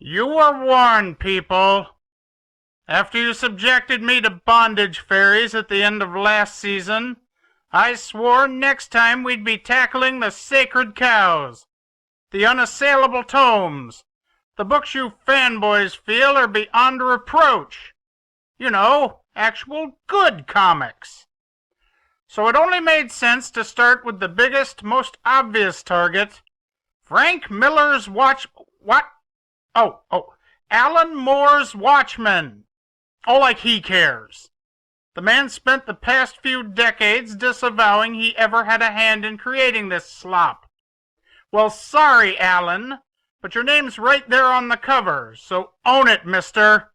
You were warned, people. After you subjected me to bondage fairies at the end of last season, I swore next time we'd be tackling the sacred cows, the unassailable tomes, the books you fanboys feel are beyond reproach. You know, actual good comics. So it only made sense to start with the biggest, most obvious target, Frank Miller's Alan Moore's Watchmen. Oh, like he cares. The man spent the past few decades disavowing he ever had a hand in creating this slop. Well, sorry, Alan, but your name's right there on the cover, so own it, mister.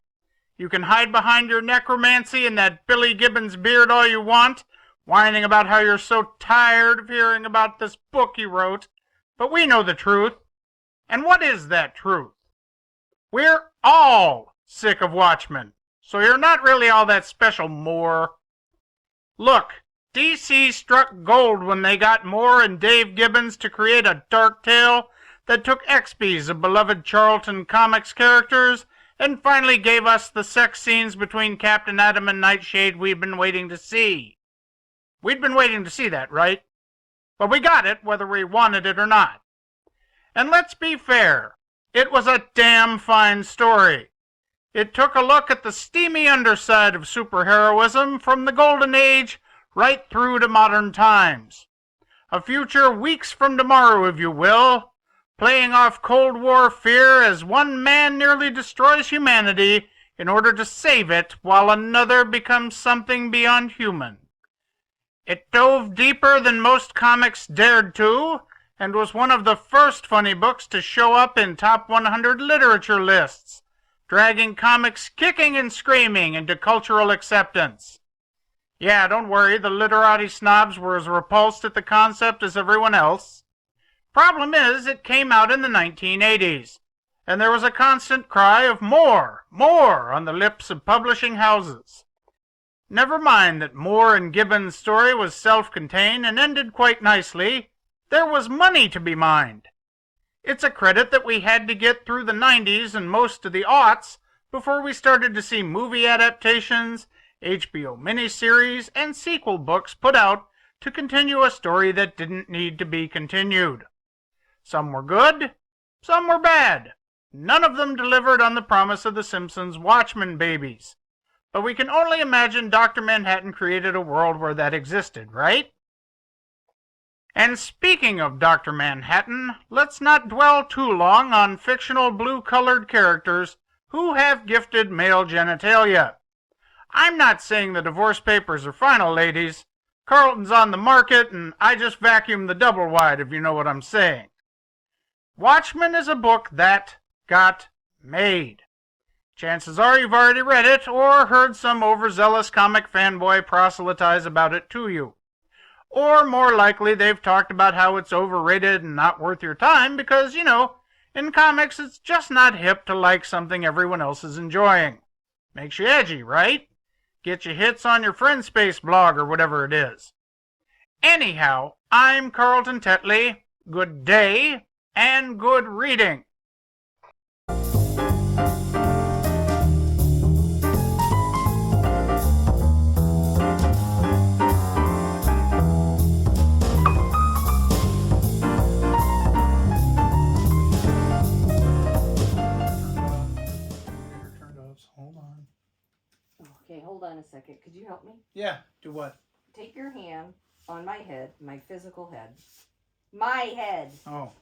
You can hide behind your necromancy and that Billy Gibbons beard all you want, whining about how you're so tired of hearing about this book you wrote, but we know the truth. And what is that truth? We're all sick of Watchmen, so you're not really all that special, Moore. Look, DC struck gold when they got Moore and Dave Gibbons to create a dark tale that took XPs of beloved Carlton comics characters and finally gave us the sex scenes between Captain Atom and Nightshade we've been waiting to see. We'd been waiting to see that, right? But we got it, whether we wanted it or not. And let's be fair, it was a damn fine story. It took a look at the steamy underside of superheroism from the Golden Age right through to modern times. A future weeks from tomorrow, if you will, playing off Cold War fear as one man nearly destroys humanity in order to save it while another becomes something beyond human. It dove deeper than most comics dared to, and was one of the first funny books to show up in top 100 literature lists, dragging comics kicking and screaming into cultural acceptance. Yeah, don't worry, the literati snobs were as repulsed at the concept as everyone else. Problem is, it came out in the 1980s, and there was a constant cry of more on the lips of publishing houses. Never mind that Moore and Gibbons' story was self-contained and ended quite nicely. There was money to be mined. It's a credit that we had to get through the 90s and most of the aughts before we started to see movie adaptations, HBO miniseries, and sequel books put out to continue a story that didn't need to be continued. Some were good, some were bad. None of them delivered on the promise of the Simpsons' Watchmen babies. But we can only imagine Dr. Manhattan created a world where that existed, right? And speaking of Dr. Manhattan, let's not dwell too long on fictional blue-colored characters who have gifted male genitalia. I'm not saying the divorce papers are final, ladies. Carlton's on the market, and I just vacuumed the double wide, if you know what I'm saying. Watchmen is a book that got made. Chances are you've already read it or heard some overzealous comic fanboy proselytize about it to you. Or more likely they've talked about how it's overrated and not worth your time because, you know, in comics it's just not hip to like something everyone else is enjoying. Makes you edgy, right? Get you hits on your friend space blog or whatever it is. Anyhow, I'm Carlton Tetley. Good day and good reading. Okay, hold on a second. Could you help me? Yeah, do what? Take your hand on my head, my physical head. My head! Oh,